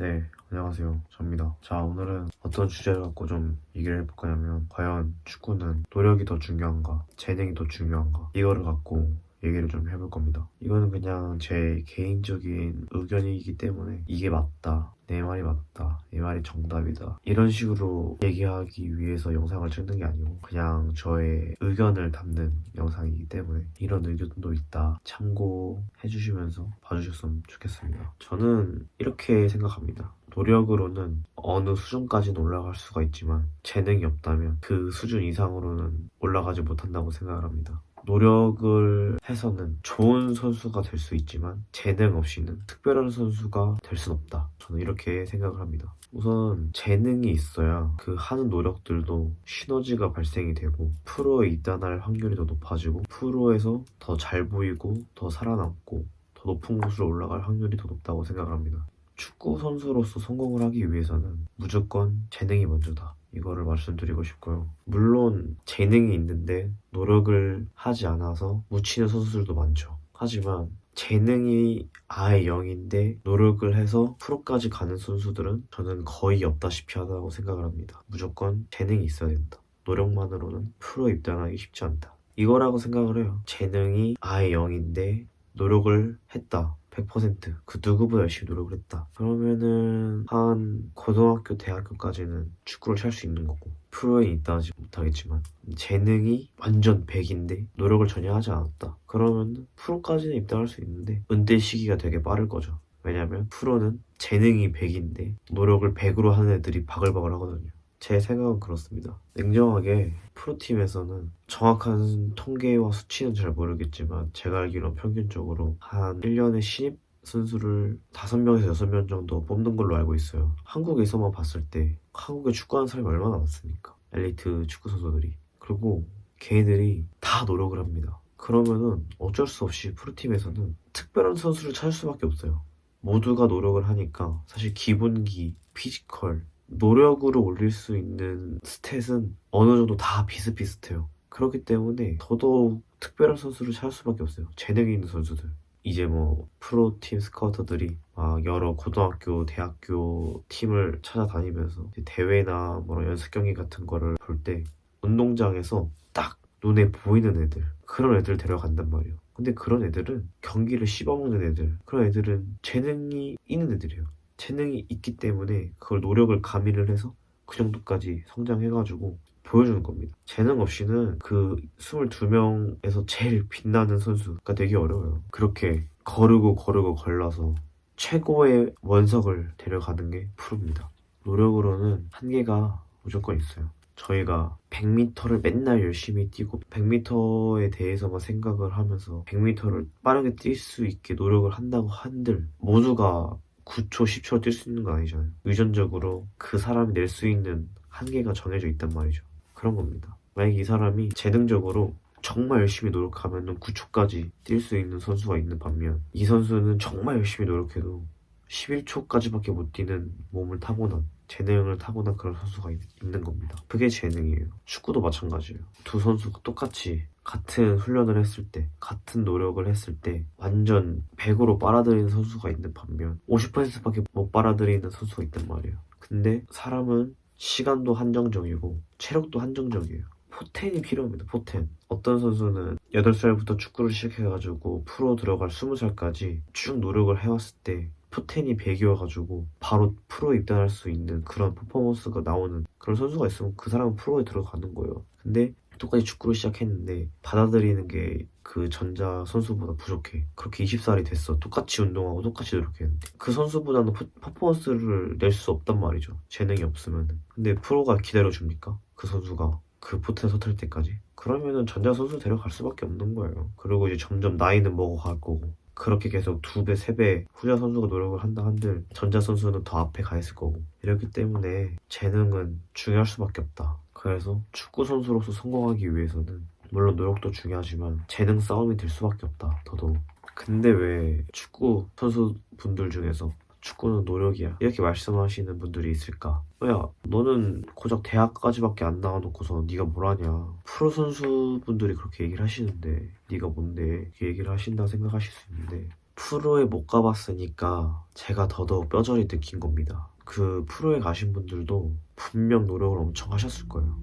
네, 안녕하세요. 접니다. 자, 오늘은 어떤 주제를 갖고 좀 얘기를 해볼 거냐면, 과연 축구는 노력이 더 중요한가, 재능이 더 중요한가, 이거를 갖고 얘기를 좀 해볼 겁니다. 이거는 그냥 제 개인적인 의견이기 때문에 이게 맞다, 내 말이 맞다, 내 말이 정답이다, 이런 식으로 얘기하기 위해서 영상을 찍는 게 아니고 그냥 저의 의견을 담는 영상이기 때문에 이런 의견도 있다 참고해 주시면서 봐주셨으면 좋겠습니다. 저는 이렇게 생각합니다. 노력으로는 어느 수준까지는 올라갈 수가 있지만 재능이 없다면 그 수준 이상으로는 올라가지 못한다고 생각을 합니다. 노력을 해서는 좋은 선수가 될 수 있지만 재능 없이는 특별한 선수가 될 순 없다. 저는 이렇게 생각을 합니다. 우선 재능이 있어야 그 하는 노력들도 시너지가 발생이 되고 프로에 입단할 확률이 더 높아지고 프로에서 더 잘 보이고 더 살아남고 더 높은 곳으로 올라갈 확률이 더 높다고 생각을 합니다. 축구 선수로서 성공을 하기 위해서는 무조건 재능이 먼저다. 이거를 말씀드리고 싶고요. 물론 재능이 있는데 노력을 하지 않아서 묻히는 선수들도 많죠. 하지만 재능이 아예 0인데 노력을 해서 프로까지 가는 선수들은 저는 거의 없다시피 하다고 생각을 합니다. 무조건 재능이 있어야 된다. 노력만으로는 프로에 입단하기 쉽지 않다. 이거라고 생각을 해요. 재능이 아예 0인데 노력을 했다. 100%그 누구보다 열심히 노력을 했다. 그러면은 한 고등학교, 대학교까지는 축구를 찰 수 있는 거고 프로에 입단하지 못하겠지만 재능이 완전 100인데 노력을 전혀 하지 않았다. 그러면 프로까지는 입단할 수 있는데 은퇴 시기가 되게 빠를 거죠. 왜냐면 프로는 재능이 100인데 노력을 100으로 하는 애들이 바글바글 하거든요. 제 생각은 그렇습니다. 냉정하게 프로팀에서는 정확한 통계와 수치는 잘 모르겠지만 제가 알기로는 평균적으로 한 1년에 신입 선수를 5명에서 6명 정도 뽑는 걸로 알고 있어요. 한국에서만 봤을 때 한국에 축구하는 사람이 얼마나 많습니까? 엘리트 축구 선수들이. 그리고 걔네들이 다 노력을 합니다. 그러면은 어쩔 수 없이 프로팀에서는 특별한 선수를 찾을 수밖에 없어요. 모두가 노력을 하니까 사실 기본기, 피지컬, 노력으로 올릴 수 있는 스탯은 어느 정도 다 비슷비슷해요. 그렇기 때문에 더더욱 특별한 선수를 찾을 수밖에 없어요. 재능이 있는 선수들. 이제 뭐 프로팀 스카우터들이 막 여러 고등학교, 대학교 팀을 찾아다니면서 이제 대회나 뭐 연습 경기 같은 거를 볼 때 운동장에서 딱 눈에 보이는 애들, 그런 애들 데려간단 말이에요. 근데 그런 애들은 경기를 씹어먹는 애들, 그런 애들은 재능이 있는 애들이에요. 재능이 있기 때문에 그걸 노력을 가미를 해서 그 정도까지 성장해가지고 보여주는 겁니다. 재능 없이는 그 22명에서 제일 빛나는 선수가 되기 어려워요. 그렇게 거르고 걸러서 최고의 원석을 데려가는 게 프로입니다. 노력으로는 한계가 무조건 있어요. 저희가 100m를 맨날 열심히 뛰고 100m에 대해서만 생각을 하면서 100m를 빠르게 뛸 수 있게 노력을 한다고 한들 모두가 9초, 10초 뛸 수 있는 건 아니잖아요. 유전적으로 그 사람이 낼 수 있는 한계가 정해져 있단 말이죠. 그런 겁니다. 만약에 이 사람이 재능적으로 정말 열심히 노력하면 9초까지 뛸 수 있는 선수가 있는 반면 이 선수는 정말 열심히 노력해도 11초까지밖에 못 뛰는 몸을 타고난 재능을 타고난 그런 선수가 있는 겁니다. 그게 재능이에요. 축구도 마찬가지예요. 두 선수가 똑같이 같은 훈련을 했을 때 같은 노력을 했을 때 완전 100으로 빨아들이는 선수가 있는 반면 50%밖에 못 빨아들이는 선수가 있단 말이에요. 근데 사람은 시간도 한정적이고 체력도 한정적이에요. 포텐이 필요합니다. 포텐. 어떤 선수는 8살부터 축구를 시작해가지고 프로 들어갈 20살까지 쭉 노력을 해왔을 때 포텐이 100이어가지고 바로 프로에 입단할 수 있는 그런 퍼포먼스가 나오는 그런 선수가 있으면 그 사람은 프로에 들어가는 거예요. 근데 똑같이 축구를 시작했는데 받아들이는 게 그 전자 선수보다 부족해. 그렇게 20살이 됐어. 똑같이 운동하고 똑같이 노력했는데 그 선수보다는 퍼포먼스를 낼 수 없단 말이죠. 재능이 없으면. 근데 프로가 기다려줍니까? 그 선수가 그 포텐 서툴 때까지? 그러면은 전자 선수 데려갈 수밖에 없는 거예요. 그리고 이제 점점 나이는 먹어갈 거고 그렇게 계속 2배, 3배 후자 선수가 노력을 한다 한들 전자 선수는 더 앞에 가 있을 거고 이렇기 때문에 재능은 중요할 수밖에 없다. 그래서 축구 선수로서 성공하기 위해서는 물론 노력도 중요하지만 재능 싸움이 될 수밖에 없다. 더더욱. 근데 왜 축구 선수분들 중에서 축구는 노력이야 이렇게 말씀하시는 분들이 있을까? 야, 너는 고작 대학까지밖에 안 나와놓고서 네가 뭘 하냐? 프로 선수분들이 그렇게 얘기를 하시는데 네가 뭔데? 이렇게 얘기를 하신다 생각하실 수 있는데 프로에 못 가봤으니까 제가 더더욱 뼈저리 느낀 겁니다. 그 프로에 가신 분들도 분명 노력을 엄청 하셨을 거예요.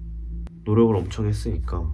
노력을 엄청 했으니까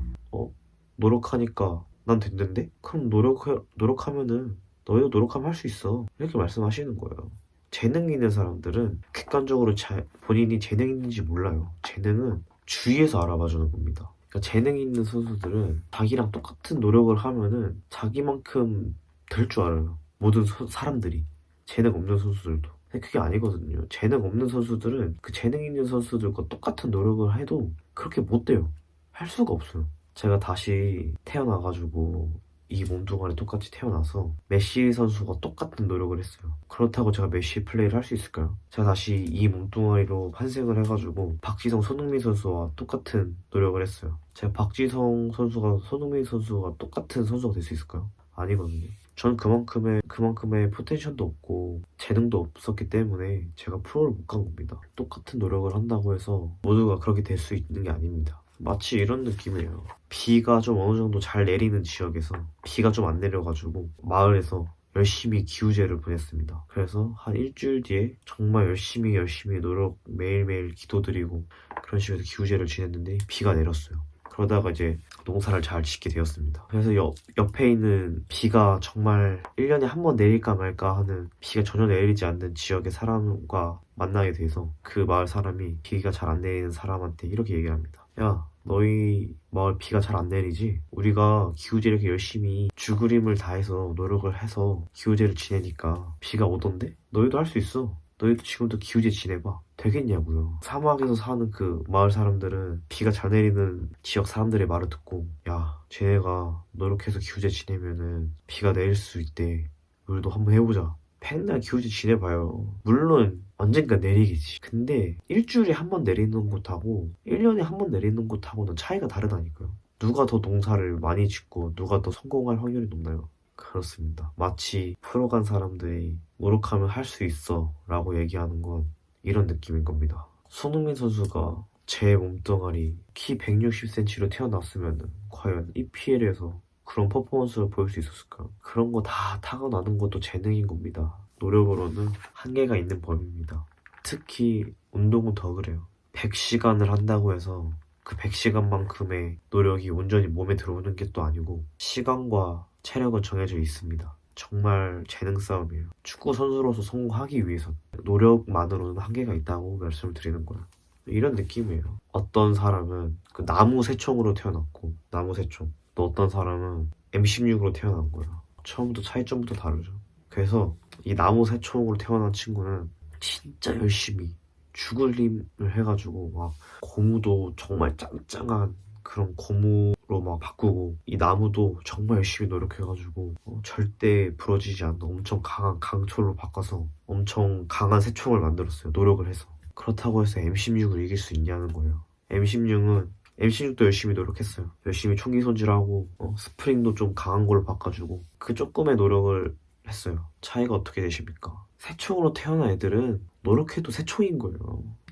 노력하니까 난 됐는데? 그럼 노력하면은 너희도 노력하면 할 수 있어. 이렇게 말씀하시는 거예요. 재능 있는 사람들은 객관적으로 본인이 재능 있는지 몰라요. 재능은 주위에서 알아봐 주는 겁니다. 그러니까 재능 있는 선수들은 자기랑 똑같은 노력을 하면은 자기만큼 될 줄 알아요. 모든 사람들이. 재능 없는 선수들도. 근데 그게 아니거든요. 재능 없는 선수들은 그 재능 있는 선수들과 똑같은 노력을 해도 그렇게 못 돼요. 할 수가 없어요. 제가 다시 태어나가지고 이 몸뚱아리 똑같이 태어나서 메시 선수가 똑같은 노력을 했어요. 그렇다고 제가 메시 플레이를 할 수 있을까요? 제가 다시 이 몸뚱아리로 환생을 해가지고 박지성, 손흥민 선수와 똑같은 노력을 했어요. 제가 박지성 선수가 손흥민 선수가 똑같은 선수가 될 수 있을까요? 아니거든요. 전 그만큼의 포텐셜도 없고 재능도 없었기 때문에 제가 프로를 못 간 겁니다. 똑같은 노력을 한다고 해서 모두가 그렇게 될 수 있는 게 아닙니다. 마치 이런 느낌이에요. 비가 좀 어느 정도 잘 내리는 지역에서 비가 좀 안 내려가지고 마을에서 열심히 기우제를 보냈습니다. 그래서 한 일주일 뒤에 정말 열심히 노력 매일매일 기도드리고 그런 식으로 기우제를 지냈는데 비가 내렸어요. 그러다가 이제 농사를 잘 짓게 되었습니다. 그래서 옆에 있는 비가 정말 1년에 한 번 내릴까 말까 하는 비가 전혀 내리지 않는 지역의 사람과 만나게 돼서 그 마을 사람이 비가 잘 안 내리는 사람한테 이렇게 얘기를 합니다. 야, 너희 마을 비가 잘 안 내리지? 우리가 기우제 이렇게 열심히 죽으림을 다해서 노력을 해서 기우제를 지내니까 비가 오던데? 너희도 할 수 있어. 너희도 지금도 기우제 지내봐. 되겠냐고요. 사막에서 사는 그 마을 사람들은 비가 잘 내리는 지역 사람들의 말을 듣고 야, 쟤네가 노력해서 기우제 지내면은 비가 내릴 수 있대. 우리도 한번 해보자. 맨날 기우제 지내봐요. 물론 언젠가 내리겠지. 근데 일주일에 한 번 내리는 곳하고 1년에 한 번 내리는 곳하고는 차이가 다르다니까요. 누가 더 농사를 많이 짓고 누가 더 성공할 확률이 높나요? 그렇습니다. 마치 프로 간 사람들이 노력하면 할 수 있어 라고 얘기하는 건 이런 느낌인 겁니다. 손흥민 선수가 제 몸뚱아리 키 160cm로 태어났으면 과연 EPL에서 그런 퍼포먼스를 보일 수 있었을까요? 그런 거 다 타고나는 것도 재능인 겁니다. 노력으로는 한계가 있는 법입니다. 특히 운동은 더 그래요. 100시간을 한다고 해서 그 100시간만큼의 노력이 온전히 몸에 들어오는 게 또 아니고 시간과 체력은 정해져 있습니다. 정말 재능 싸움이에요. 축구 선수로서 성공하기 위해서 노력만으로는 한계가 있다고 말씀을 드리는 거예요. 이런 느낌이에요. 어떤 사람은 그 나무 새총으로 태어났고 나무 새총. 또 어떤 사람은 M16으로 태어난 거예요. 처음부터 차이점부터 다르죠. 그래서 이 나무 새총으로 태어난 친구는 진짜 열심히 죽을 힘을 해가지고 막 고무도 정말 짱짱한 그런 고무로 막 바꾸고 이 나무도 정말 열심히 노력해가지고 절대 부러지지 않는 엄청 강한 강철로 바꿔서 엄청 강한 새총을 만들었어요. 노력을 해서. 그렇다고 해서 M16을 이길 수 있냐는 거예요. M16도 열심히 노력했어요. 열심히 총기 손질하고 스프링도 좀 강한 걸로 바꿔주고 그 조금의 노력을 했어요. 차이가 어떻게 되십니까? 새총으로 태어난 애들은 노력해도 새총인 거예요.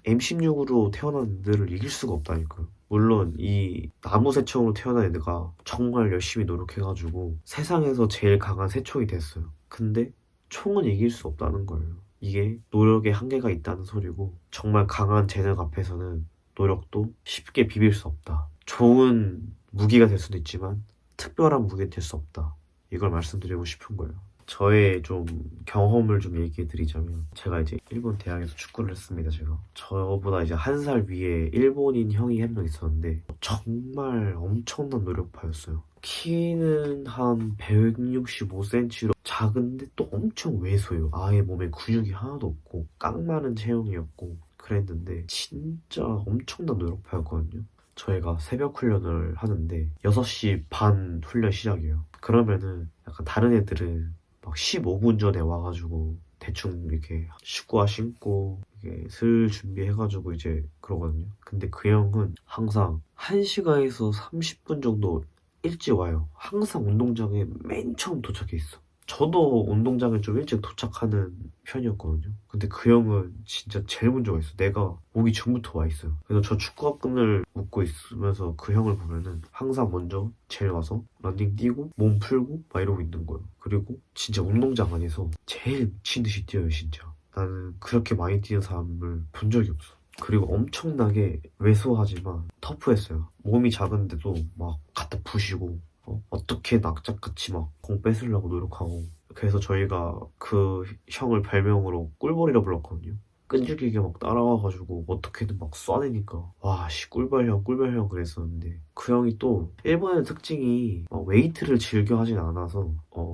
M16으로 태어난 애들을 이길 수가 없다니까요. 물론 이 나무 새총으로 태어난 애가 정말 열심히 노력해가지고 세상에서 제일 강한 새총이 됐어요. 근데 총은 이길 수 없다는 거예요. 이게 노력에 한계가 있다는 소리고 정말 강한 재능 앞에서는 노력도 쉽게 비빌 수 없다. 좋은 무기가 될 수도 있지만 특별한 무기가 될 수 없다. 이걸 말씀드리고 싶은 거예요. 저의 좀 경험을 좀 얘기해 드리자면 제가 이제 일본 대학에서 축구를 했습니다. 제가 저보다 이제 한 살 위에 일본인 형이 한 명 있었는데 정말 엄청난 노력파였어요. 키는 한 165cm로 작은데 또 엄청 왜소해요. 아예 몸에 근육이 하나도 없고 깡마른 체형이었고 그랬는데 진짜 엄청난 노력파였거든요. 저희가 새벽 훈련을 하는데 6시 반 훈련 시작이에요. 그러면은 약간 다른 애들은 막 15분 전에 와가지고 대충 이렇게 축구화 신고 이렇게 슬 준비해가지고 이제 그러거든요. 근데 그 형은 항상 1시간에서 30분 정도 일찍 와요. 항상 운동장에 맨 처음 도착해 있어. 저도 운동장에 좀 일찍 도착하는 편이었거든요. 근데 그 형은 진짜 제일 먼저 와 있어. 내가 오기 전부터 와 있어요. 그래서 저 축구화 끈을 묶고 있으면서 그 형을 보면은 항상 먼저 제일 와서 런닝 뛰고 몸 풀고 막 이러고 있는 거예요. 그리고 진짜 운동장 안에서 제일 미친 듯이 뛰어요, 진짜. 나는 그렇게 많이 뛰는 사람을 본 적이 없어. 그리고 엄청나게 왜소하지만 터프했어요. 몸이 작은데도 막 갖다 부시고 어떻게 낙작같이 막 공 뺏으려고 노력하고. 그래서 저희가 그 형을 별명으로 꿀벌이라 불렀거든요. 끈질기게 막 따라와가지고 어떻게든 막 쏴내니까 와씨 꿀벌형 꿀벌형 그랬었는데, 그 형이 또 일본의 특징이 웨이트를 즐겨 하진 않아서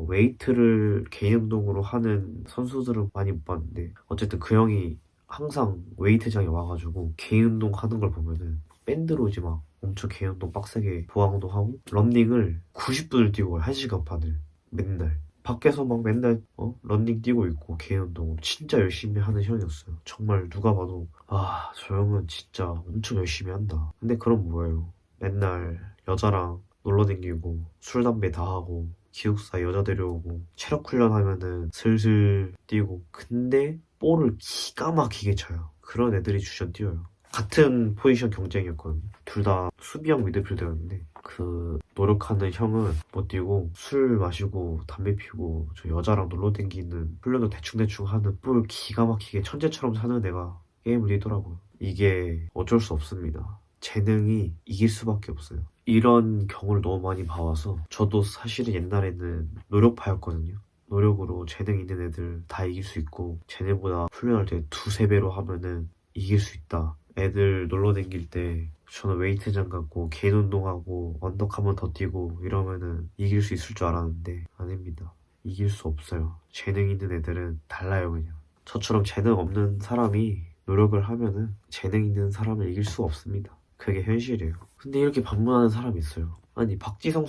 웨이트를 개인 운동으로 하는 선수들은 많이 못 봤는데, 어쨌든 그 형이 항상 웨이트장에 와가지고 개인 운동 하는 걸 보면은 밴드로 이제 막 엄청 개인 운동 빡세게 보강도 하고 런닝을 90분을 뛰고 와요. 1시간 반을 맨날 밖에서 막 맨날 런닝 뛰고 있고 개인 운동 진짜 열심히 하는 형이었어요. 정말 누가 봐도 아, 저 형은 진짜 엄청 열심히 한다. 근데 그럼 뭐예요? 맨날 여자랑 놀러 다니고 술 담배 다 하고 기숙사 여자 데려오고 체력 훈련하면은 슬슬 뛰고, 근데 볼을 기가 막히게 쳐요. 그런 애들이 주전 뛰어요. 같은 포지션 경쟁이었거든요. 둘 다 수비형 미드필더였는데 그 노력하는 형은 못 뛰고 술 마시고 담배 피우고 저 여자랑 놀러 댕기는 훈련도 대충대충 하는 볼 기가 막히게 천재처럼 사는 애가 게임을 뛰더라고요. 이게 어쩔 수 없습니다. 재능이 이길 수밖에 없어요. 이런 경우를 너무 많이 봐와서 저도 사실은 옛날에는 노력파였거든요. 노력으로 재능 있는 애들 다 이길 수 있고 쟤네보다 훈련할 때 두세 배로 하면은 이길 수 있다. 애들 놀러 다닐 때 저는 웨이트장 가고 개인 운동하고 언덕 한번 더 뛰고 이러면은 이길 수 있을 줄 알았는데 아닙니다. 이길 수 없어요. 재능 있는 애들은 달라요, 그냥. 저처럼 재능 없는 사람이 노력을 하면은 재능 있는 사람을 이길 수 없습니다. 그게 현실이에요. 근데 이렇게 반문하는 사람이 있어요. 아니, 박지성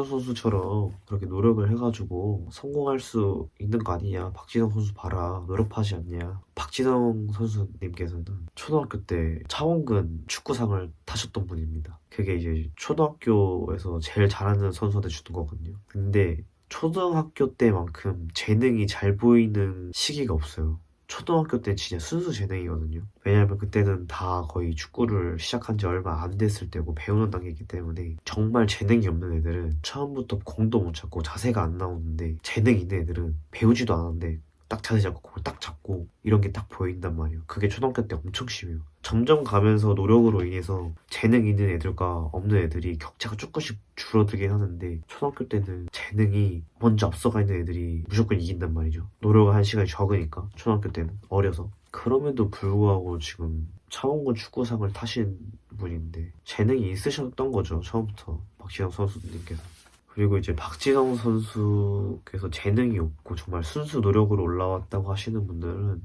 선수처럼 그렇게 노력을 해가지고 성공할 수 있는 거 아니냐. 박지성 선수 봐라. 노력하지 않냐. 박지성 선수님께서는 초등학교 때 차원근 축구상을 타셨던 분입니다. 그게 이제 초등학교에서 제일 잘하는 선수한테 주는 거거든요. 근데 초등학교 때만큼 재능이 잘 보이는 시기가 없어요. 초등학교 때 진짜 순수 재능이거든요. 왜냐하면 그때는 다 거의 축구를 시작한 지 얼마 안 됐을 때고 배우는 단계이기 때문에 정말 재능이 없는 애들은 처음부터 공도 못 잡고 자세가 안 나오는데, 재능 있는 애들은 배우지도 않았는데 딱 자세 잡고 공을 딱 잡고 이런 게 딱 보인단 말이에요. 그게 초등학교 때 엄청 심해요. 점점 가면서 노력으로 인해서 재능 있는 애들과 없는 애들이 격차가 조금씩 줄어들긴 하는데, 초등학교 때는 재능이 먼저 앞서가 있는 애들이 무조건 이긴단 말이죠. 노력을 한 시간이 적으니까, 초등학교 때는 어려서. 그럼에도 불구하고 지금 차원근 축구상을 타신 분인데 재능이 있으셨던 거죠, 처음부터 박지성 선수님께서. 그리고 이제 박지성 선수께서 재능이 없고 정말 순수 노력으로 올라왔다고 하시는 분들은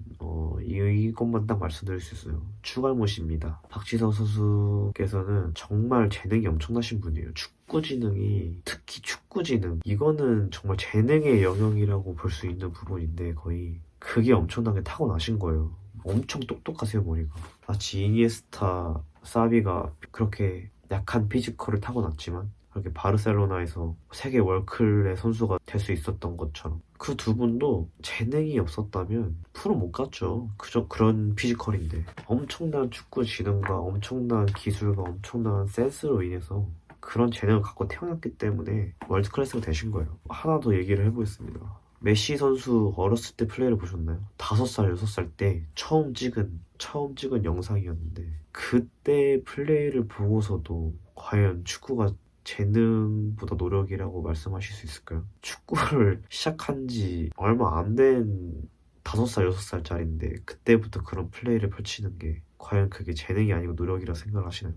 이것만 딱 말씀드릴 수 있어요. 추갈못입니다. 박지성 선수께서는 정말 재능이 엄청나신 분이에요. 축구 지능이, 특히 축구 지능, 이거는 정말 재능의 영역이라고 볼 수 있는 부분인데, 거의 그게 엄청나게 타고나신 거예요. 엄청 똑똑하세요, 머리가. 마치 이니에스타, 사비가 그렇게 약한 피지컬을 타고났지만 그렇게 바르셀로나에서 세계 월클의 선수가 될 수 있었던 것처럼, 그 두 분도 재능이 없었다면 프로 못 갔죠. 그저 그런 피지컬인데 엄청난 축구 지능과 엄청난 기술과 엄청난 센스로 인해서 그런 재능을 갖고 태어났기 때문에 월드 클래스가 되신 거예요. 하나 더 얘기를 해보겠습니다. 메시 선수 어렸을 때 플레이를 보셨나요? 5살, 6살 때 처음 찍은 영상이었는데, 그때 플레이를 보고서도 과연 축구가 재능보다 노력이라고 말씀하실 수 있을까요? 축구를 시작한 지 얼마 안 된 5살, 6살짜리인데 그때부터 그런 플레이를 펼치는 게 과연 그게 재능이 아니고 노력이라 생각하시나요?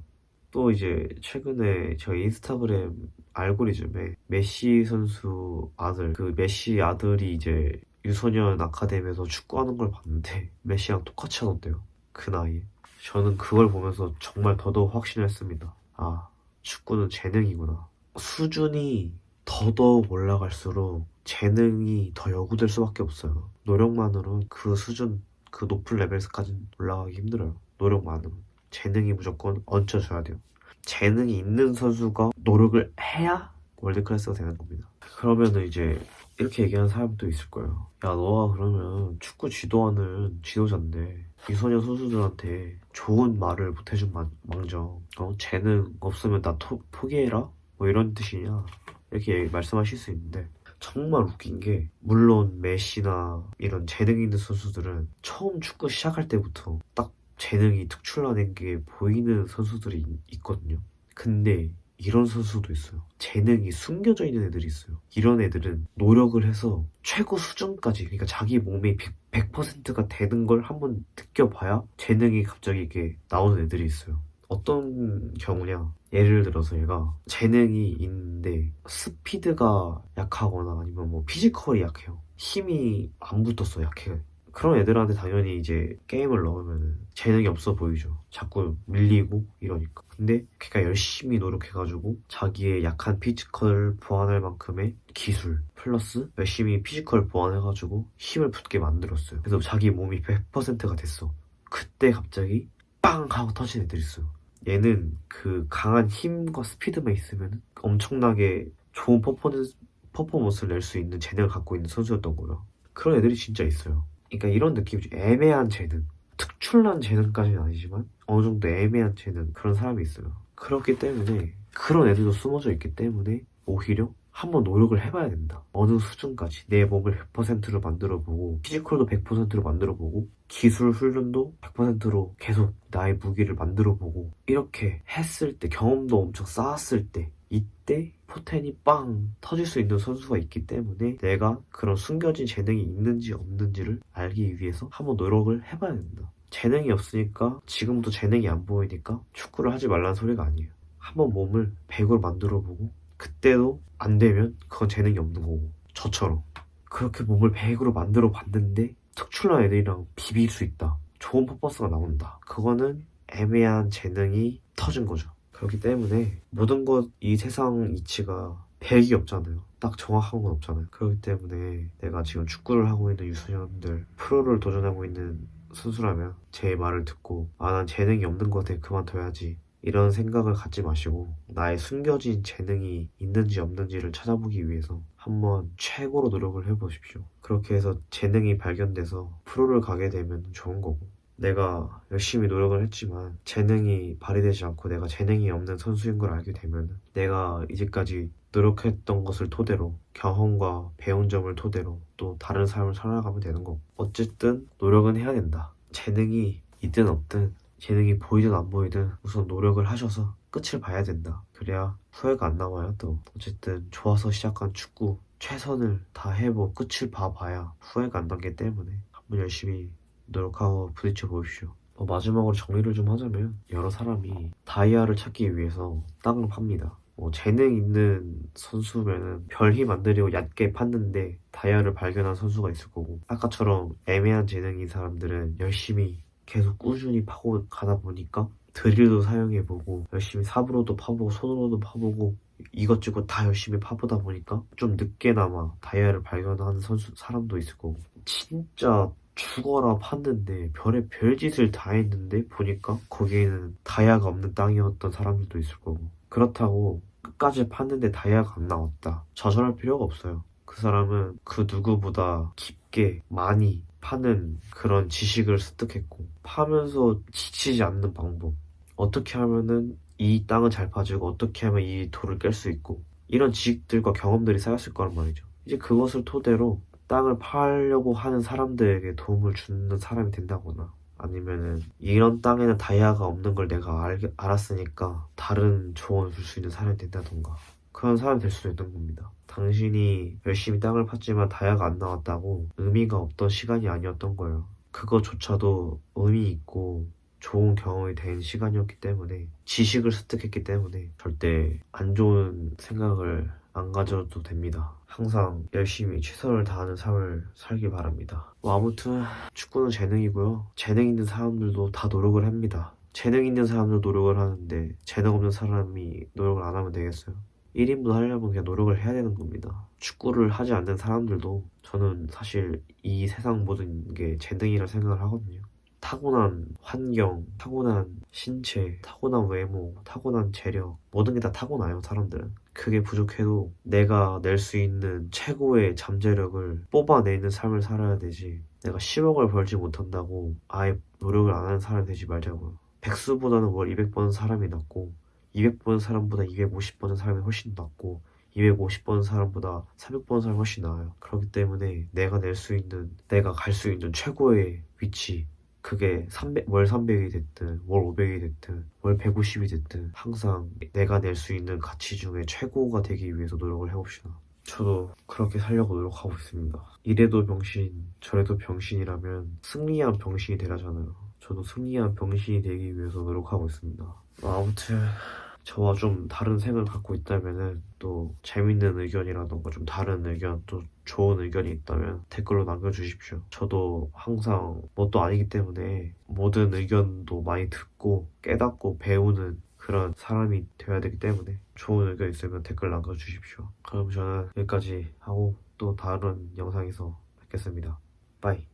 또 이제 최근에 저 인스타그램 알고리즘에 메시 선수 아들, 그 메시 아들이 이제 유소년 아카데미에서 축구하는 걸 봤는데 메시랑 똑같이 하던데요, 그 나이에. 저는 그걸 보면서 정말 더더욱 확신했습니다. 아, 축구는 재능이구나. 수준이 더더욱 올라갈수록 재능이 더 요구될 수밖에 없어요. 노력만으로 그 수준, 그 높은 레벨까지는 올라가기 힘들어요. 노력만으로. 재능이 무조건 얹혀줘야 돼요. 재능이 있는 선수가 노력을 해야 월드클래스가 되는 겁니다. 그러면은 이제 이렇게 얘기하는 사람도 있을 거예요. 야, 너가 그러면 축구 지도하는 지도자인데 유소년 선수들한테 좋은 말을 못 해준 망정, 재능 없으면 나 포기해라? 뭐 이런 뜻이냐? 이렇게 말씀하실 수 있는데 정말 웃긴 게, 물론 메시나 이런 재능 있는 선수들은 처음 축구 시작할 때부터 딱 재능이 특출나는 게 보이는 선수들이 있거든요. 근데 이런 선수도 있어요. 재능이 숨겨져 있는 애들이 있어요. 이런 애들은 노력을 해서 최고 수준까지, 그러니까 자기 몸이 100%가 되는 걸 한번 느껴봐야 재능이 갑자기 이게 나오는 애들이 있어요. 어떤 경우냐? 예를 들어서 얘가 재능이 있는데 스피드가 약하거나 아니면 뭐 피지컬이 약해요. 힘이 안 붙었어, 약해. 그런 애들한테 당연히 이제 게임을 넣으면 재능이 없어 보이죠. 자꾸 밀리고 이러니까. 근데 걔가 열심히 노력해가지고 자기의 약한 피지컬 보완할 만큼의 기술 플러스 열심히 피지컬 보완해가지고 힘을 붙게 만들었어요. 그래서 자기 몸이 100%가 됐어. 그때 갑자기 빵 하고 터진 애들이 있어요. 얘는 그 강한 힘과 스피드만 있으면 엄청나게 좋은 퍼포먼스를 낼 수 있는 재능을 갖고 있는 선수였던 거예요. 그런 애들이 진짜 있어요. 그러니까 이런 느낌이죠. 애매한 재능. 특출난 재능까지는 아니지만 어느 정도 애매한 재능, 그런 사람이 있어요. 그렇기 때문에 그런 애들도 숨어져 있기 때문에 오히려 한번 노력을 해봐야 된다. 어느 수준까지 내 몸을 100%로 만들어보고 피지컬도 100%로 만들어보고 기술 훈련도 100%로 계속 나의 무기를 만들어보고, 이렇게 했을 때, 경험도 엄청 쌓았을 때, 이때 포텐이 빵 터질 수 있는 선수가 있기 때문에 내가 그런 숨겨진 재능이 있는지 없는지를 알기 위해서 한번 노력을 해봐야 된다. 재능이 없으니까, 지금도 재능이 안 보이니까 축구를 하지 말라는 소리가 아니에요. 한번 몸을 100으로 만들어보고 그때도 안 되면 그건 재능이 없는 거고, 저처럼 그렇게 몸을 100으로 만들어 봤는데 특출난 애들이랑 비빌 수 있다, 좋은 퍼포먼스가 나온다, 그거는 애매한 재능이 터진 거죠. 그렇기 때문에 모든 것, 이 세상 이치가 100이 없잖아요. 딱 정확한 건 없잖아요. 그렇기 때문에 내가 지금 축구를 하고 있는 유소년들, 프로를 도전하고 있는 선수라면 제 말을 듣고 난 재능이 없는 것에 그만둬야지, 이런 생각을 갖지 마시고 나의 숨겨진 재능이 있는지 없는지를 찾아보기 위해서 한번 최고로 노력을 해보십시오. 그렇게 해서 재능이 발견돼서 프로를 가게 되면 좋은 거고, 내가 열심히 노력을 했지만 재능이 발휘되지 않고 내가 재능이 없는 선수인 걸 알게 되면 내가 이제까지 노력했던 것을 토대로, 경험과 배운 점을 토대로 또 다른 삶을 살아가면 되는 거고, 어쨌든 노력은 해야 된다. 재능이 있든 없든, 재능이 보이든 안 보이든 우선 노력을 하셔서 끝을 봐야 된다. 그래야 후회가 안 남아요. 또 어쨌든 좋아서 시작한 축구 최선을 다해보고 끝을 봐봐야 후회가 안 남기 때문에 한번 열심히 노력하고 부딪혀 보십시오. 마지막으로 정리를 좀 하자면, 여러 사람이 다이아를 찾기 위해서 땅을 팝니다. 재능 있는 선수면은 별 힘 안 들이고 얕게 팠는데 다이아를 발견한 선수가 있을 거고, 아까처럼 애매한 재능인 사람들은 열심히 계속 꾸준히 파고 가다 보니까 드릴도 사용해보고 열심히 삽으로도 파보고 손으로도 파보고 이것저것 다 열심히 파보다 보니까 좀 늦게나마 다이아를 발견하는 사람도 있을 거고, 진짜 죽어라 팠는데 별의 별짓을 다 했는데 보니까 거기에는 다이아가 없는 땅이었던 사람들도 있을 거고, 그렇다고 끝까지 팠는데 다이아가 안 나왔다, 좌절할 필요가 없어요. 그 사람은 그 누구보다 깊게 많이 파는 그런 지식을 습득했고, 파면서 지치지 않는 방법, 어떻게 하면은 이 땅은 잘 파지고 어떻게 하면 이 돌을 깰 수 있고, 이런 지식들과 경험들이 쌓였을 거란 말이죠. 이제 그것을 토대로 땅을 팔려고 하는 사람들에게 도움을 주는 사람이 된다거나, 아니면은 이런 땅에는 다이아가 없는 걸 내가 알았으니까 다른 조언을 줄 수 있는 사람이 된다던가, 그런 사람이 될 수도 있는 겁니다. 당신이 열심히 땅을 팠지만 다이아가 안 나왔다고 의미가 없던 시간이 아니었던 거예요. 그거조차도 의미 있고 좋은 경험이 된 시간이었기 때문에, 지식을 습득했기 때문에 절대 안 좋은 생각을 안 가져도 됩니다. 항상 열심히 최선을 다하는 삶을 살길 바랍니다. 아무튼 축구는 재능이고요. 재능 있는 사람들도 다 노력을 합니다. 재능 있는 사람도 노력을 하는데 재능 없는 사람이 노력을 안 하면 되겠어요? 1인분 하려면 그냥 노력을 해야 되는 겁니다. 축구를 하지 않는 사람들도 저는 사실 이 세상 모든 게 재능이라 생각을 하거든요. 타고난 환경, 타고난 신체, 타고난 외모, 타고난 재력, 모든 게 다 타고나요, 사람들은. 그게 부족해도 내가 낼 수 있는 최고의 잠재력을 뽑아내는 삶을 살아야 되지. 내가 10억을 벌지 못한다고 아예 노력을 안 하는 사람이 되지 말자고요. 백수보다는 월 200번 사람이 낫고 200번 사람보다 250번 사람이 훨씬 낫고 250번 사람보다 300번 사람이 훨씬 나아요. 그렇기 때문에 내가 낼 수 있는, 내가 갈 수 있는 최고의 위치, 그게 월 300이 됐든 월 500이 됐든 월 150이 됐든 항상 내가 낼 수 있는 가치 중에 최고가 되기 위해서 노력을 해봅시다. 저도 그렇게 살려고 노력하고 있습니다. 이래도 병신, 저래도 병신이라면 승리한 병신이 되라잖아요. 저도 승리한 병신이 되기 위해서 노력하고 있습니다. 아무튼 저와 좀 다른 생각을 갖고 있다면은, 또 재밌는 의견이라던가 좀 다른 의견, 또 좋은 의견이 있다면 댓글로 남겨주십시오. 저도 항상 뭣도 아니기 때문에 모든 의견도 많이 듣고 깨닫고 배우는 그런 사람이 되어야 되기 때문에 좋은 의견 있으면 댓글 남겨주십시오. 그럼 저는 여기까지 하고 또 다른 영상에서 뵙겠습니다. 빠이.